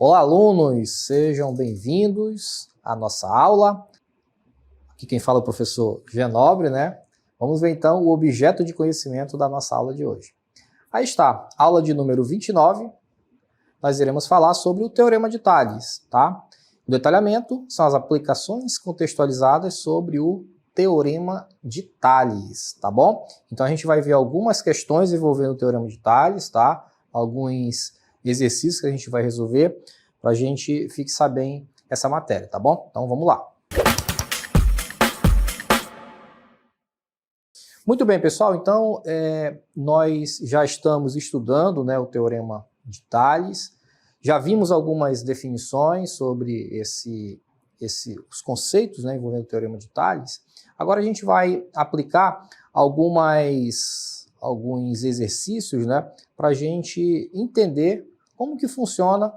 Olá, alunos! Sejam bem-vindos à nossa aula. Aqui quem fala é o professor Genobre, né? Vamos ver então o objeto de conhecimento da nossa aula de hoje. Aí está, aula de número 29. Nós iremos falar sobre o Teorema de Tales, tá? O detalhamento são as aplicações contextualizadas sobre o Teorema de Tales, tá bom? Então a gente vai ver algumas questões envolvendo o Teorema de Tales, tá? Alguns exercícios que a gente vai resolver para a gente fixar bem essa matéria, tá bom? Então vamos lá. Muito bem, pessoal, então nós já estamos estudando, né, o Teorema de Tales, já vimos algumas definições sobre os conceitos, né, envolvendo o Teorema de Tales. Agora a gente vai aplicar alguns exercícios, né, para a gente entender como que funciona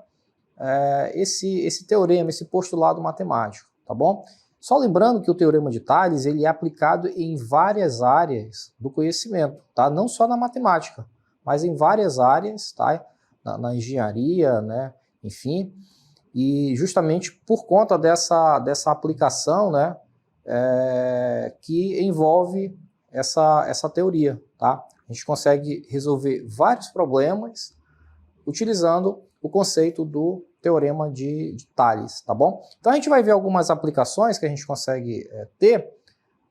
esse teorema, esse postulado matemático, tá bom? Só lembrando que o Teorema de Tales ele é aplicado em várias áreas do conhecimento, tá? Não só na matemática, mas em várias áreas, tá? Na engenharia, né? Enfim, e justamente por conta dessa aplicação, né? Que envolve essa teoria, tá? A gente consegue resolver vários problemas utilizando o conceito do Teorema de Tales, tá bom? Então a gente vai ver algumas aplicações que a gente consegue ter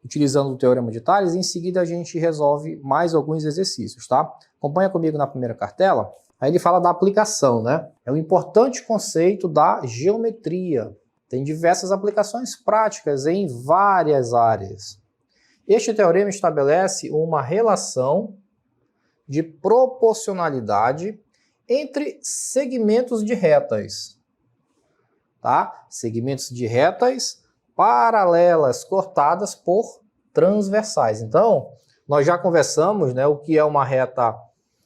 utilizando o Teorema de Tales e em seguida a gente resolve mais alguns exercícios, tá? Acompanha comigo na primeira cartela. Aí ele fala da aplicação, né? É um importante conceito da geometria. Tem diversas aplicações práticas em várias áreas. Este teorema estabelece uma relação de proporcionalidade entre segmentos de retas, tá? Segmentos de retas paralelas cortadas por transversais. Então, nós já conversamos, né, o que é uma reta,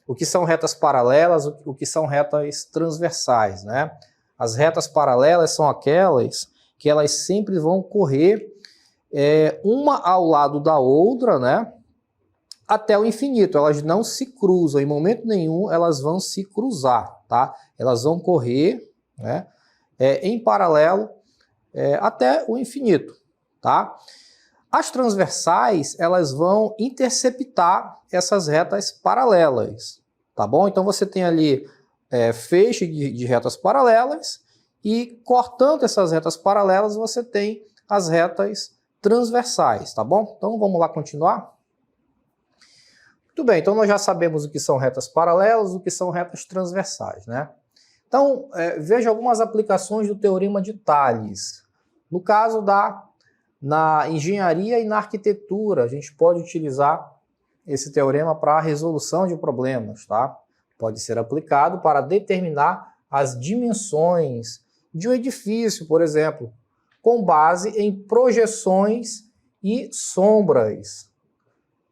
o que são retas paralelas, o que são retas transversais, né? As retas paralelas são aquelas que elas sempre vão correr uma ao lado da outra, né? Até o infinito, elas não se cruzam, em momento nenhum elas vão se cruzar, tá? Elas vão correr, né, em paralelo até o infinito, tá? As transversais, elas vão interceptar essas retas paralelas, tá bom? Então você tem ali feixe de retas paralelas e cortando essas retas paralelas você tem as retas transversais, tá bom? Então vamos lá continuar? Muito bem, então nós já sabemos o que são retas paralelas, o que são retas transversais, né? Então, veja algumas aplicações do Teorema de Tales. No caso na engenharia e na arquitetura, a gente pode utilizar esse teorema para a resolução de problemas, tá? Pode ser aplicado para determinar as dimensões de um edifício, por exemplo, com base em projeções e sombras.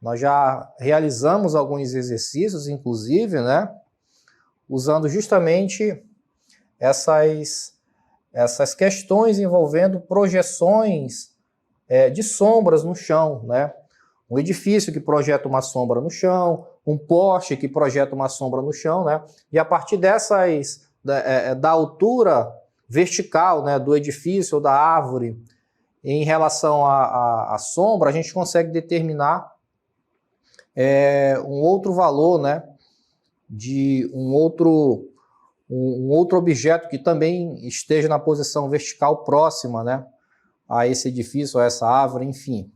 Nós já realizamos alguns exercícios, inclusive, né, usando justamente essas questões envolvendo projeções de sombras no chão, né? Um edifício que projeta uma sombra no chão, um poste que projeta uma sombra no chão, né? E a partir da altura vertical, né, do edifício ou da árvore em relação à sombra, a gente consegue determinar um outro valor, né, de um outro objeto que também esteja na posição vertical próxima, né, a esse edifício, a essa árvore, enfim.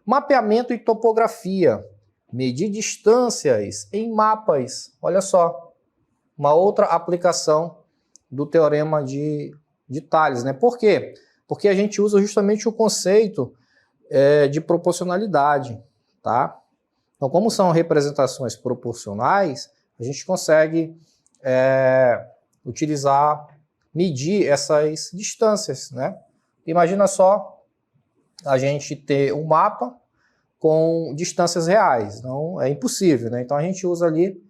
Mapeamento e topografia. Medir distâncias em mapas. Olha só, uma outra aplicação do Teorema de Tales, né? Por quê? Porque a gente usa justamente o conceito de proporcionalidade, tá? Então, como são representações proporcionais, a gente consegue medir essas distâncias, né? Imagina só a gente ter um mapa com distâncias reais, não é impossível, né? Então a gente usa ali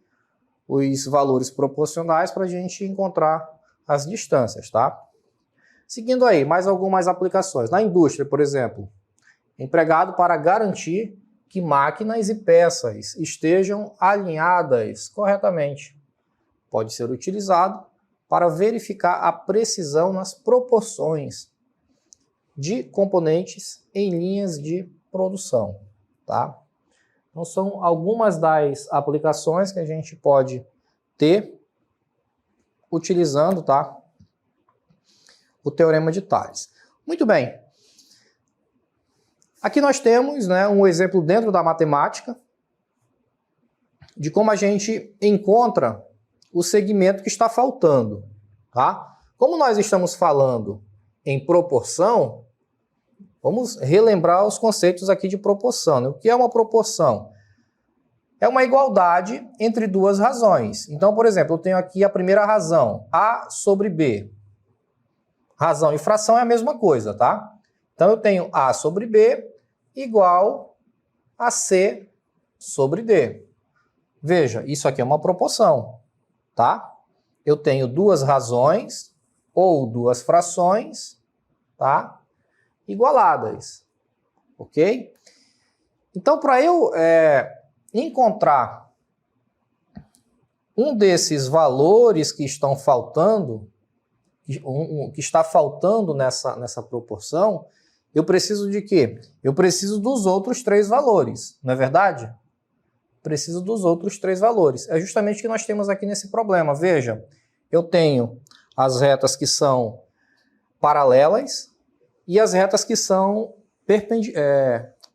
os valores proporcionais para a gente encontrar as distâncias, tá? Seguindo aí, mais algumas aplicações. Na indústria, por exemplo, empregado para garantir que máquinas e peças estejam alinhadas corretamente. Pode ser utilizado para verificar a precisão nas proporções de componentes em linhas de produção, tá? Então são algumas das aplicações que a gente pode ter utilizando, tá, o Teorema de Tales. Muito bem. Aqui nós temos, né, um exemplo dentro da matemática de como a gente encontra o segmento que está faltando, tá? Como nós estamos falando em proporção, vamos relembrar os conceitos aqui de proporção, né? O que é uma proporção? É uma igualdade entre duas razões. Então, por exemplo, eu tenho aqui a primeira razão, A sobre B. Razão e fração é a mesma coisa, tá? Então, eu tenho A sobre B igual a C sobre D. Veja, isso aqui é uma proporção, tá? Eu tenho duas razões ou duas frações, tá? Igualadas, ok? Então, para eu encontrar um desses valores que estão faltando, que está faltando nessa proporção, eu preciso de quê? Eu preciso dos outros três valores, não é verdade? Preciso dos outros três valores. É justamente o que nós temos aqui nesse problema. Veja, eu tenho as retas que são paralelas e as retas que são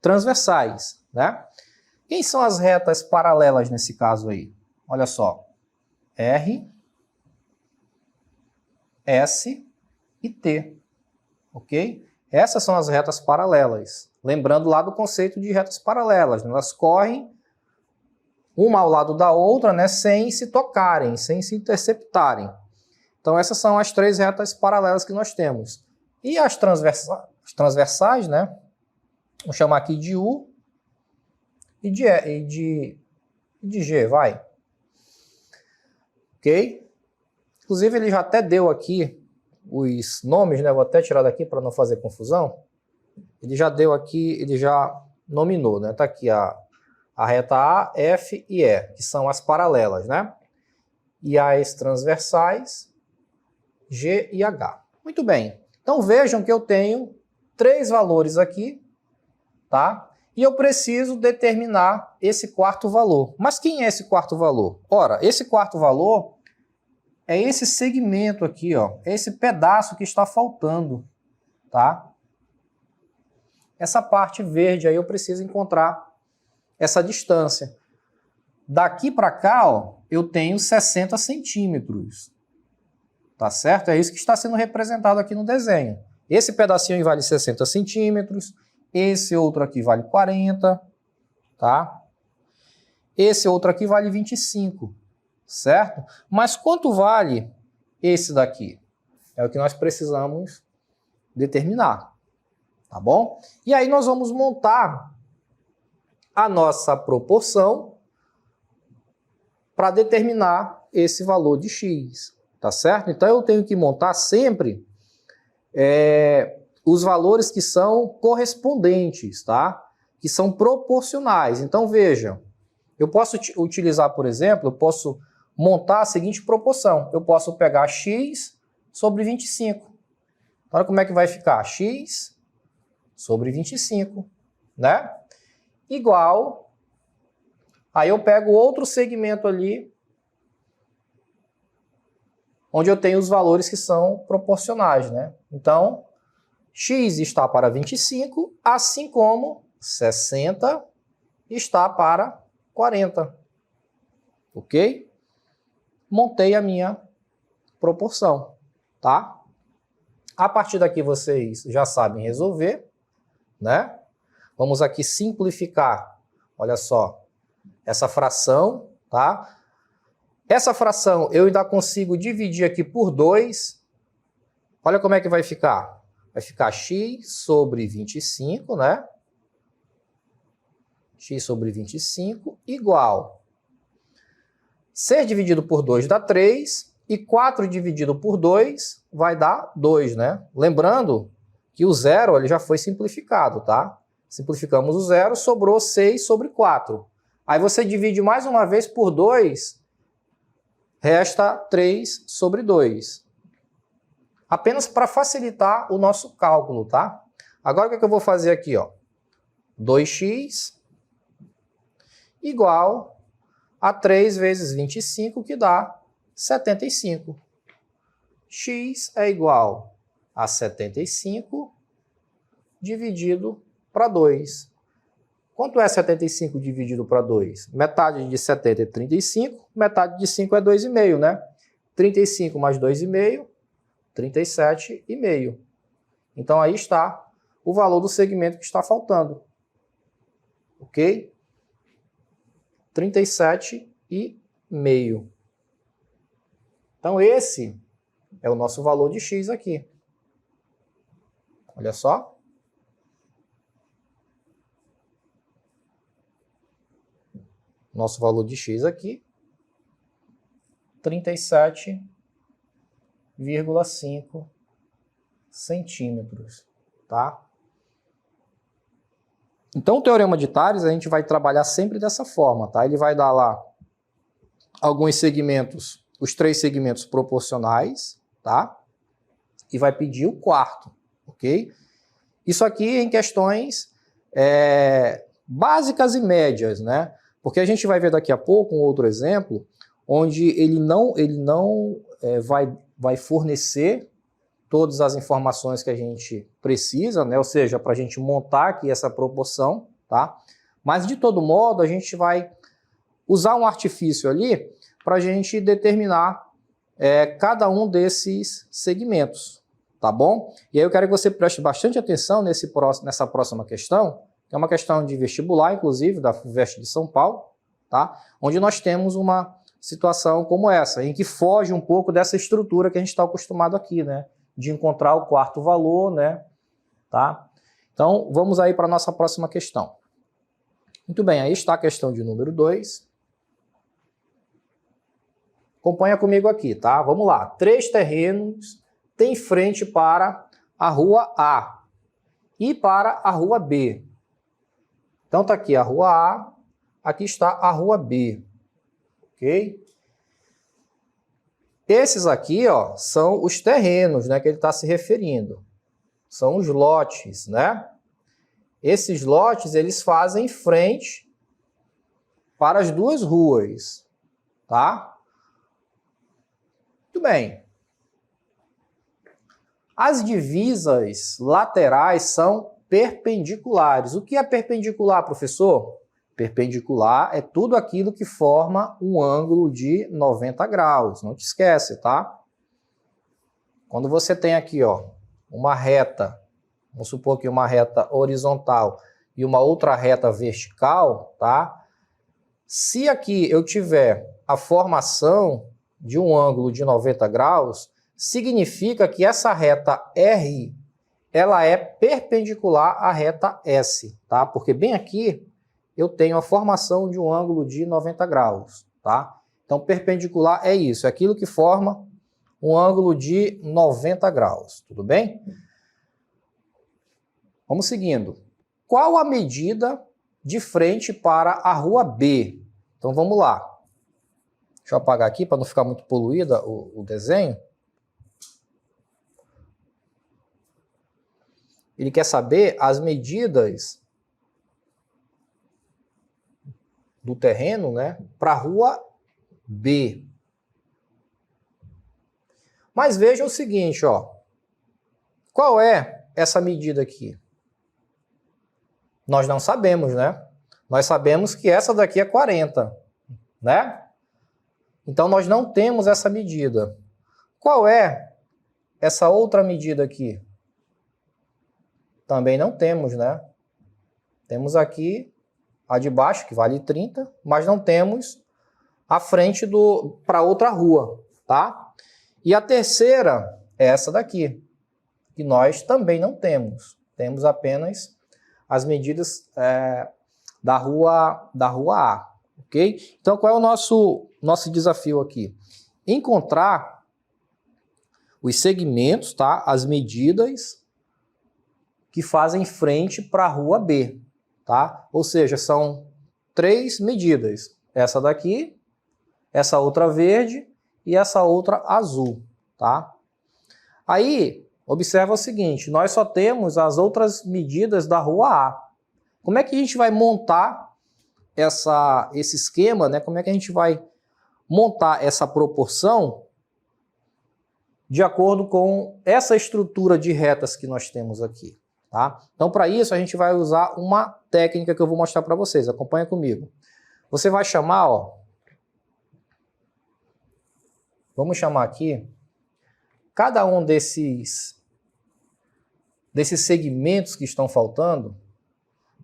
transversais, né? Quem são as retas paralelas nesse caso aí? Olha só. R, S e T, ok? Essas são as retas paralelas. Lembrando lá do conceito de retas paralelas, né? Elas correm uma ao lado da outra, né, sem se tocarem, sem se interceptarem. Então essas são as três retas paralelas que nós temos. E as transversais, né, vamos chamar aqui de U e de G, vai. Ok? Inclusive ele já até deu aqui os nomes, né, vou até tirar daqui para não fazer confusão. Ele já deu aqui, ele já nominou, né, tá aqui a reta A, F e E, que são as paralelas, né? E as transversais, G e H. Muito bem. Então vejam que eu tenho três valores aqui, tá? E eu preciso determinar esse quarto valor. Mas quem é esse quarto valor? Ora, esse quarto valor é esse segmento aqui, ó, é esse pedaço que está faltando, tá? Essa parte verde aí eu preciso encontrar essa distância. Daqui para cá, ó, eu tenho 60 centímetros. Tá certo? É isso que está sendo representado aqui no desenho. Esse pedacinho vale 60 centímetros. Esse outro aqui vale 40. Tá? Esse outro aqui vale 25. Certo? Mas quanto vale esse daqui? É o que nós precisamos determinar. Tá bom? E aí nós vamos montar a nossa proporção para determinar esse valor de x, tá certo? Então eu tenho que montar sempre os valores que são correspondentes, tá? Que são proporcionais. Então veja, eu posso utilizar, por exemplo, eu posso montar a seguinte proporção. Eu posso pegar x sobre 25. Olha como é que vai ficar, x sobre 25, né? Igual, aí eu pego outro segmento ali, onde eu tenho os valores que são proporcionais, né? Então, x está para 25, assim como 60 está para 40. Ok? Montei a minha proporção, tá? A partir daqui vocês já sabem resolver, né? Vamos aqui simplificar, olha só, essa fração, tá? Essa fração eu ainda consigo dividir aqui por 2. Olha como é que vai ficar. Vai ficar x sobre 25, né? X sobre 25 igual. 6 dividido por 2 dá 3. E 4 dividido por 2 vai dar 2, né? Lembrando que o zero ele já foi simplificado, tá? Simplificamos o zero, sobrou 6 sobre 4. Aí você divide mais uma vez por 2, resta 3 sobre 2. Apenas para facilitar o nosso cálculo, tá? Agora o que eu vou fazer aqui, ó? 2x igual a 3 vezes 25, que dá 75. X é igual a 75 dividido para 2. Quanto é 75 dividido para 2? Metade de 70 é 35, metade de 5 é 2,5, né? 35 mais 2,5, 37,5. Então aí está o valor do segmento que está faltando. Ok? 37,5. Então esse é o nosso valor de x aqui. Olha só. Nosso valor de x aqui, 37,5 centímetros, tá? Então o teorema de Tales a gente vai trabalhar sempre dessa forma, tá? Ele vai dar lá alguns segmentos, os 3 segmentos proporcionais, tá? E vai pedir o quarto, ok? Isso aqui em questões básicas e médias, né? Porque a gente vai ver daqui a pouco um outro exemplo, onde ele não vai fornecer todas as informações que a gente precisa, né? Ou seja, para a gente montar aqui essa proporção, tá? Mas de todo modo a gente vai usar um artifício ali para a gente determinar cada um desses segmentos, tá bom? E aí eu quero que você preste bastante atenção nessa próxima questão, que é uma questão de vestibular, inclusive, da FUVEST de São Paulo, tá? Onde nós temos uma situação como essa, em que foge um pouco dessa estrutura que a gente está acostumado aqui, né? De encontrar o quarto valor, né? Tá? Então, vamos aí para a nossa próxima questão. Muito bem, aí está a questão de número 2. Acompanha comigo aqui, tá? Vamos lá. 3 terrenos têm frente para a rua A e para a rua B. Então tá aqui a rua A, aqui está a rua B, ok? Esses aqui, ó, são os terrenos, né, que ele está se referindo. São os lotes, né? Esses lotes, eles fazem frente para as 2 ruas, tá? Muito bem. As divisas laterais são perpendiculares. O que é perpendicular, professor? Perpendicular é tudo aquilo que forma um ângulo de 90 graus. Não te esquece, tá? Quando você tem aqui, ó, uma reta, vamos supor que uma reta horizontal e uma outra reta vertical, tá? Se aqui eu tiver a formação de um ângulo de 90 graus, significa que essa reta R ela é perpendicular à reta S, tá? Porque bem aqui eu tenho a formação de um ângulo de 90 graus, tá? Então, perpendicular é isso, é aquilo que forma um ângulo de 90 graus, tudo bem? Vamos seguindo. Qual a medida de frente para a rua B? Então, vamos lá. Deixa eu apagar aqui para não ficar muito poluída o desenho. Ele quer saber as medidas do terreno, né, para a rua B. Mas veja o seguinte, ó. Qual é essa medida aqui? Nós não sabemos, né? Nós sabemos que essa daqui é 40, né? Então nós não temos essa medida. Qual é essa outra medida aqui? Também não temos, né? Temos aqui a de baixo, que vale 30, mas não temos a frente para outra rua, tá? E a terceira é essa daqui, que nós também não temos. Temos apenas as medidas da rua A, ok? Então, qual é o nosso desafio aqui? Encontrar os segmentos, tá? As medidas que fazem frente para a rua B, tá? Ou seja, são 3 medidas. Essa daqui, essa outra verde e essa outra azul, tá? Aí, observa o seguinte, nós só temos as outras medidas da rua A. Como é que a gente vai montar esse esquema, né? Como é que a gente vai montar essa proporção de acordo com essa estrutura de retas que nós temos aqui, tá? Então, para isso, a gente vai usar uma técnica que eu vou mostrar para vocês. Acompanha comigo. Você vai chamar, ó, vamos chamar aqui, cada um desses segmentos que estão faltando,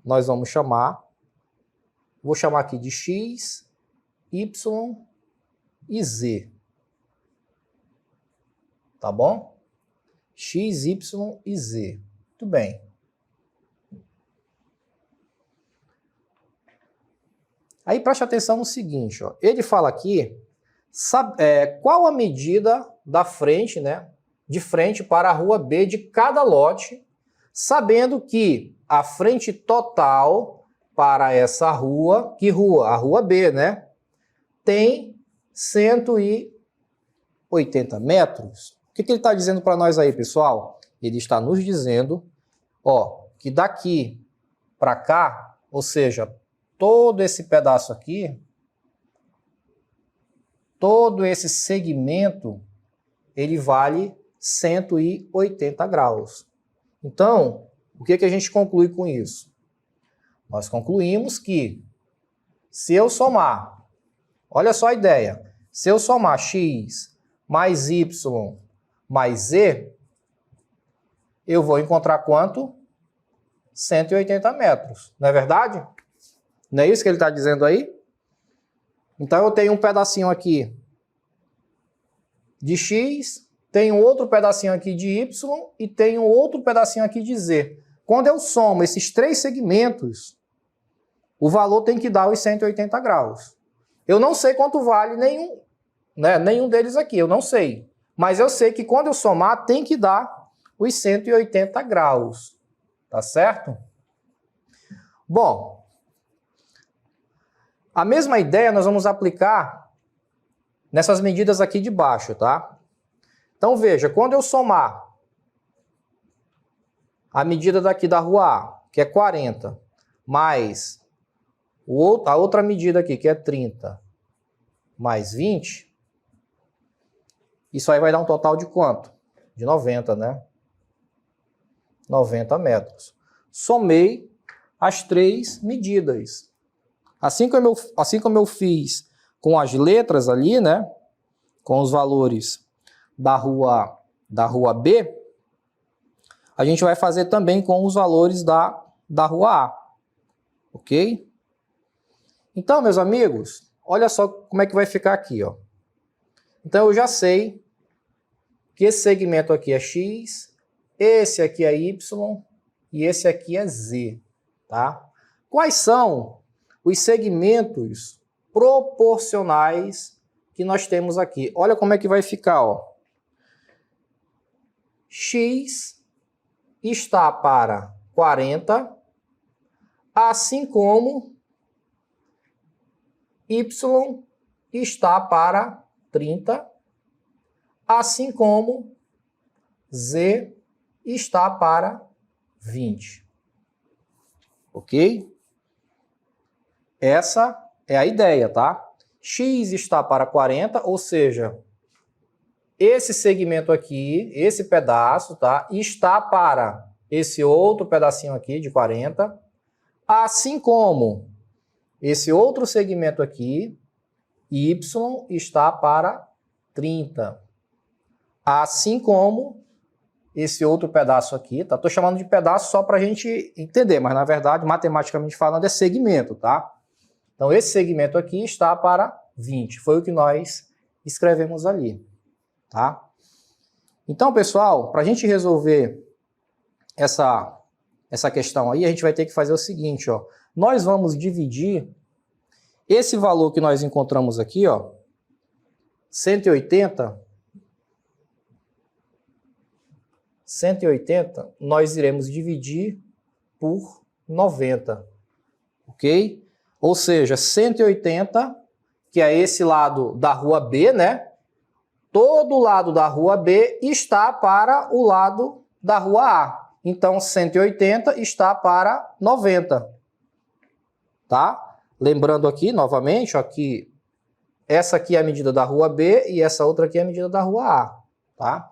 nós vamos chamar, vou chamar aqui de X, Y e Z. Tá bom? X, Y e Z. Muito bem. Aí preste atenção no seguinte, ó. Ele fala aqui, qual a medida da frente, né? De frente para a rua B de cada lote, sabendo que a frente total para essa rua, que rua? A rua B, né? Tem 180 metros. O que ele está dizendo para nós aí, pessoal? Ele está nos dizendo, ó, que daqui para cá, ou seja, todo esse pedaço aqui, todo esse segmento, ele vale 180 graus. Então, o que a gente conclui com isso? Nós concluímos que, se eu somar, olha só a ideia, se eu somar x mais y mais z, eu vou encontrar quanto? 180 metros, não é verdade? Não é isso que ele está dizendo aí? Então eu tenho um pedacinho aqui de x, tenho outro pedacinho aqui de y e tenho outro pedacinho aqui de z. Quando eu somo esses três segmentos, o valor tem que dar os 180 graus. Eu não sei quanto vale nenhum deles aqui, eu não sei. Mas eu sei que quando eu somar, tem que dar os 180 graus. Tá certo? Bom, a mesma ideia nós vamos aplicar nessas medidas aqui de baixo, tá? Então veja, quando eu somar a medida daqui da rua A, que é 40, mais a outra medida aqui, que é 30, mais 20, isso aí vai dar um total de quanto? De 90, né? 90 metros. Somei as três medidas. Assim como eu fiz com as letras ali, né? Com os valores da rua B, a gente vai fazer também com os valores da rua A. Ok? Então, meus amigos, olha só como é que vai ficar aqui, ó. Então, eu já sei que esse segmento aqui é X, esse aqui é Y e esse aqui é Z, tá? Quais são os segmentos proporcionais que nós temos aqui? Olha como é que vai ficar, ó. X está para 40, assim como Y está para 30, assim como Z está para 20. Ok? Essa é a ideia, tá? X está para 40, ou seja, esse segmento aqui, esse pedaço, tá? Está para esse outro pedacinho aqui de 40, assim como esse outro segmento aqui, Y está para 30. Assim como esse outro pedaço aqui, tá? Estou chamando de pedaço só para a gente entender, mas na verdade, matematicamente falando, é segmento, tá? Então, esse segmento aqui está para 20. Foi o que nós escrevemos ali, tá? Então, pessoal, para a gente resolver essa questão aí, a gente vai ter que fazer o seguinte, ó. Nós vamos dividir esse valor que nós encontramos aqui, ó, 180, nós iremos dividir por 90, ok? Ou seja, 180, que é esse lado da rua B, né? todo o lado da rua B está para o lado da rua A. Então, 180 está para 90. Tá? Lembrando aqui, novamente, ó, que essa aqui é a medida da rua B e essa outra aqui é a medida da rua A. Tá?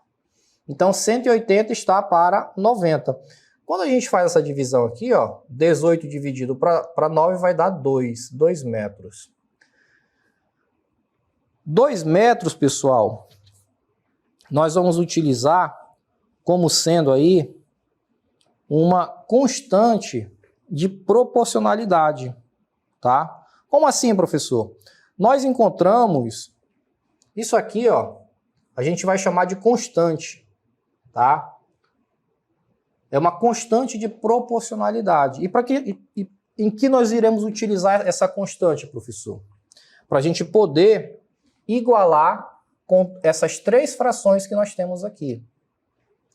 Então, 180 está para 90. Quando a gente faz essa divisão aqui, ó, 18 dividido para 9 vai dar 2 metros. 2 metros, pessoal, nós vamos utilizar como sendo aí uma constante de proporcionalidade, tá? Como assim, professor? Nós encontramos isso aqui, ó, a gente vai chamar de constante, tá? É uma constante de proporcionalidade. Em que nós iremos utilizar essa constante, professor? Para a gente poder igualar com essas três frações que nós temos aqui.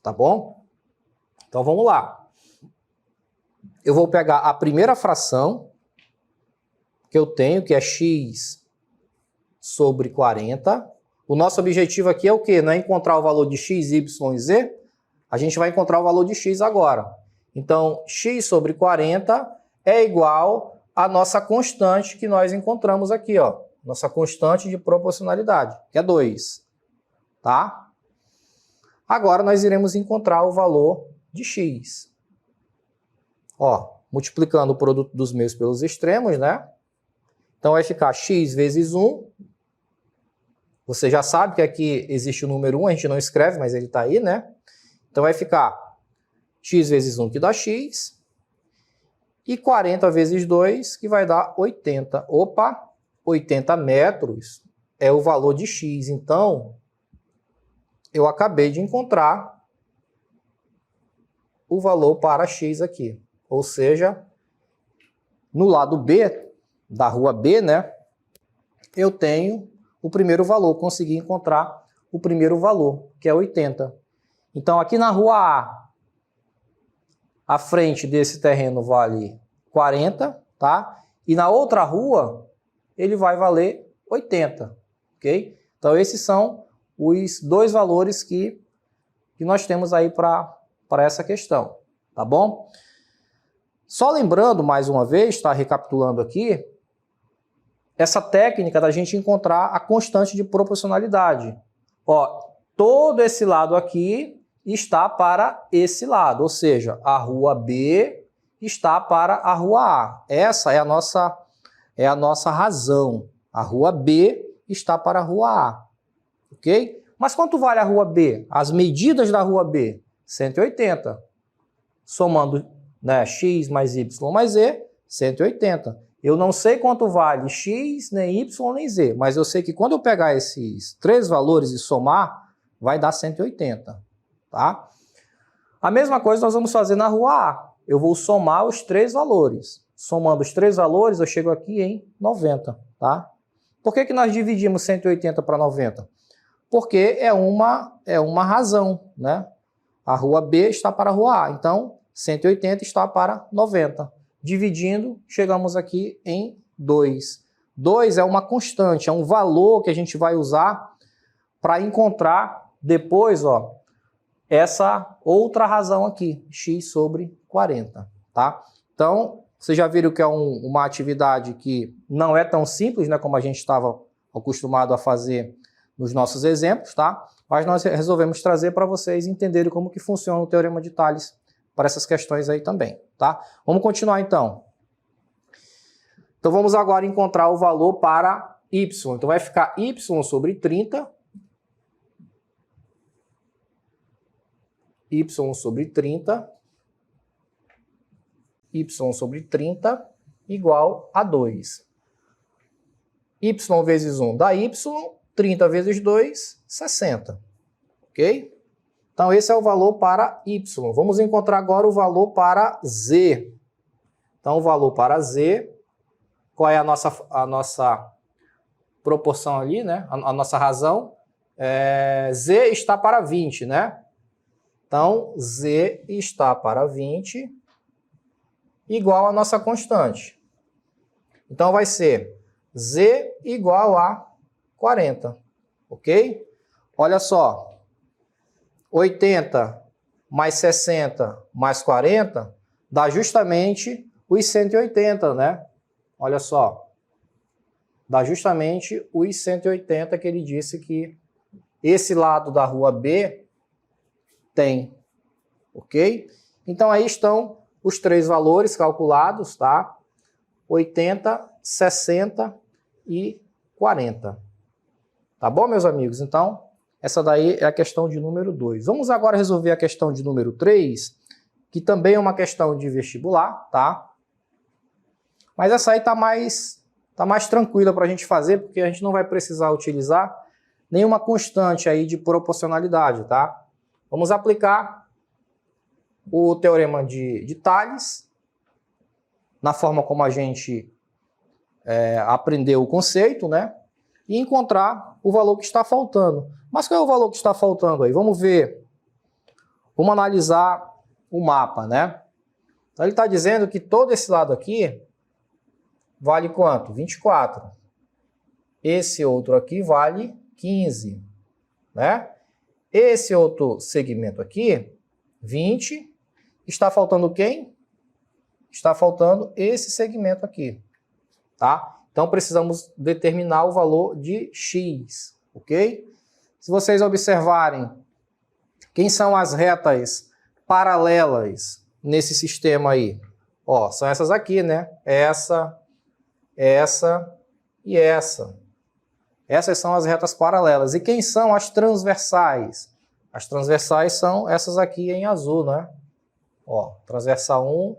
Tá bom? Então vamos lá. Eu vou pegar a primeira fração que eu tenho, que é x sobre 40. O nosso objetivo aqui é o quê? Não é encontrar o valor de x, y e z? A gente vai encontrar o valor de x agora. Então, x sobre 40 é igual à nossa constante que nós encontramos aqui, ó. Nossa constante de proporcionalidade, que é 2. Tá? Agora nós iremos encontrar o valor de x. Ó, multiplicando o produto dos meios pelos extremos, né? Então vai ficar x vezes 1. Você já sabe que aqui existe o número 1, a gente não escreve, mas ele está aí, né? Então vai ficar x vezes 1, que dá x. E 40 vezes 2, que vai dar 80. Opa! 80 metros é o valor de x. Então, eu acabei de encontrar o valor para x aqui. Ou seja, no lado B, da rua B, né, eu tenho o primeiro valor. Consegui encontrar o primeiro valor, que é 80. Então, aqui na rua A, a frente desse terreno vale 40, tá? E na outra rua, ele vai valer 80, ok? Então, esses são os dois valores que nós temos aí para essa questão, tá bom? Só lembrando, mais uma vez, tá, recapitulando aqui, essa técnica da gente encontrar a constante de proporcionalidade. Ó, todo esse lado aqui está para esse lado, ou seja, a rua B está para a rua A. Essa é a nossa razão. A rua B está para a rua A. Ok? Mas quanto vale a rua B? As medidas da rua B? 180. Somando, né, x mais y mais z, 180. Eu não sei quanto vale x, nem y, nem z, mas eu sei que quando eu pegar esses três valores e somar, vai dar 180. Tá? A mesma coisa nós vamos fazer na rua A. Eu vou somar os três valores. Somando os três valores, eu chego aqui em 90, tá? Por que nós dividimos 180 para 90? Porque é uma razão, né? A rua B está para a rua A, então 180 está para 90. Dividindo, chegamos aqui em 2. 2 é uma constante, é um valor que a gente vai usar para encontrar depois, ó, essa outra razão aqui, x sobre 40, tá? Então, vocês já viram que é uma atividade que não é tão simples, né, como a gente estava acostumado a fazer nos nossos exemplos, tá? Mas nós resolvemos trazer para vocês entenderem como que funciona o Teorema de Tales para essas questões aí também, tá? Vamos continuar então. Então vamos agora encontrar o valor para y. Então vai ficar y sobre 30. Y sobre 30. Y sobre 30 igual a 2. Y vezes 1 dá y, 30 vezes 2, 60. Ok? Então esse é o valor para y. Vamos encontrar agora o valor para z. Então o valor para z, qual é a nossa proporção ali, né? A nossa razão? Z está para 20, né? Então z está para 20 igual à nossa constante. Então vai ser z igual a 40, ok? olha só, 80 mais 60 mais 40 dá justamente os 180, né? Olha só, dá justamente os 180 que ele disse que esse lado da rua B tem, ok? Então aí estão os três valores calculados, tá? 80, 60 e 40. Tá bom, meus amigos? Então, essa daí é a questão de número 2. Vamos agora resolver a questão de número 3, que também é uma questão de vestibular, tá? Mas essa aí tá mais tranquila para a gente fazer, porque a gente não vai precisar utilizar nenhuma constante aí de proporcionalidade, tá? Vamos aplicar o teorema de Tales, na forma como a gente aprendeu o conceito, né? E encontrar o valor que está faltando. Mas qual é o valor que está faltando aí? Vamos ver. Vamos analisar o mapa, né? Então ele está dizendo que todo esse lado aqui vale quanto? 24. Esse outro aqui vale 15, né? Esse outro segmento aqui, 20. Está faltando quem? Está faltando esse segmento aqui, tá? Então, precisamos determinar o valor de x, ok? Se vocês observarem, quem são as retas paralelas nesse sistema aí? Ó, são essas aqui, né? Essa e essa. Essas são as retas paralelas. E quem são as transversais? As transversais são essas aqui em azul, né? Ó, transversal 1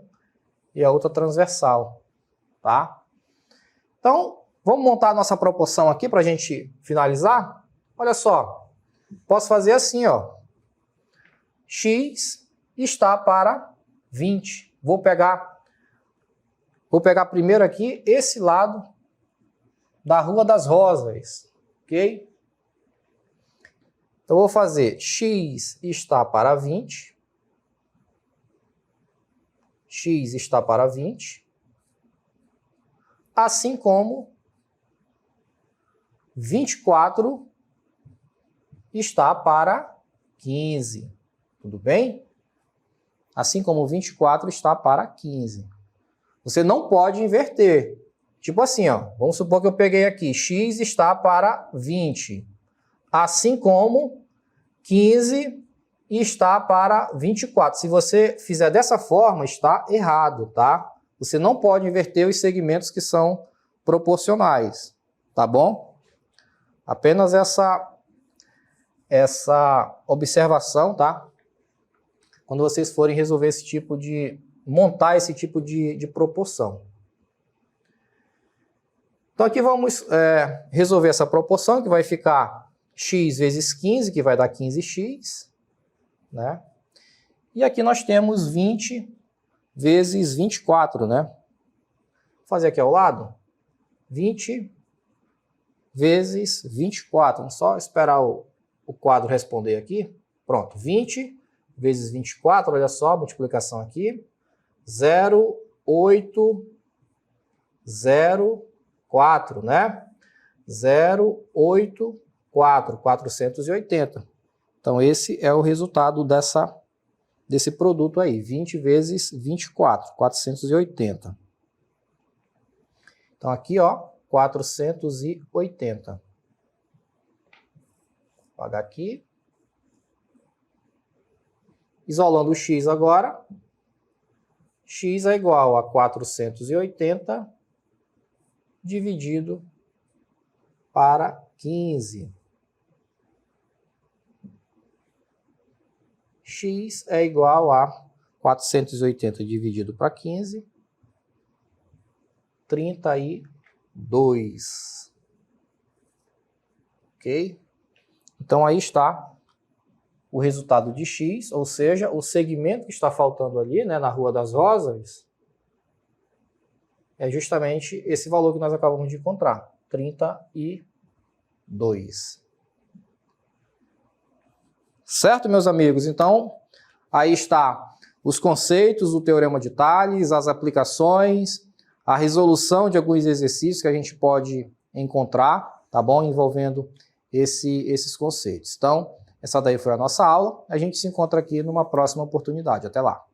e a outra transversal, tá? Então, vamos montar a nossa proporção aqui para a gente finalizar? Olha só, posso fazer assim, ó. X está para 20. Vou pegar primeiro aqui esse lado da Rua das Rosas, ok? Então, vou fazer x está para 20. X está para 20. Assim como 24 está para 15. Tudo bem? Assim como 24 está para 15. Você não pode inverter. Tipo assim, ó, vamos supor que eu peguei aqui, x está para 20. Assim como 15 está para 24. Se você fizer dessa forma, está errado, tá? Você não pode inverter os segmentos que são proporcionais, tá bom? Apenas essa observação, tá? Quando vocês forem resolver esse tipo de... montar esse tipo de proporção. Então aqui vamos resolver essa proporção, que vai ficar x vezes 15, que vai dar 15x, né? E aqui nós temos 20 vezes 24, né? Vou fazer aqui ao lado. 20 vezes 24. Vamos só esperar o quadro responder aqui. Pronto, 20 vezes 24, olha só, multiplicação aqui. 0,804, né? 0,84, 480. Então, esse é o resultado desse produto aí, 20 vezes 24, 480. Então, aqui, ó, 480. Vou apagar aqui. Isolando o x agora, x é igual a 480 dividido para 15. X é igual a 480 dividido para 15, 32. Ok? Então, aí está o resultado de x, ou seja, o segmento que está faltando ali, né, na Rua das Rosas, é justamente esse valor que nós acabamos de encontrar, 32. Certo, meus amigos? Então, aí está os conceitos do Teorema de Tales, as aplicações, a resolução de alguns exercícios que a gente pode encontrar, tá bom? Envolvendo esses conceitos. Então, essa daí foi a nossa aula. A gente se encontra aqui numa próxima oportunidade. Até lá!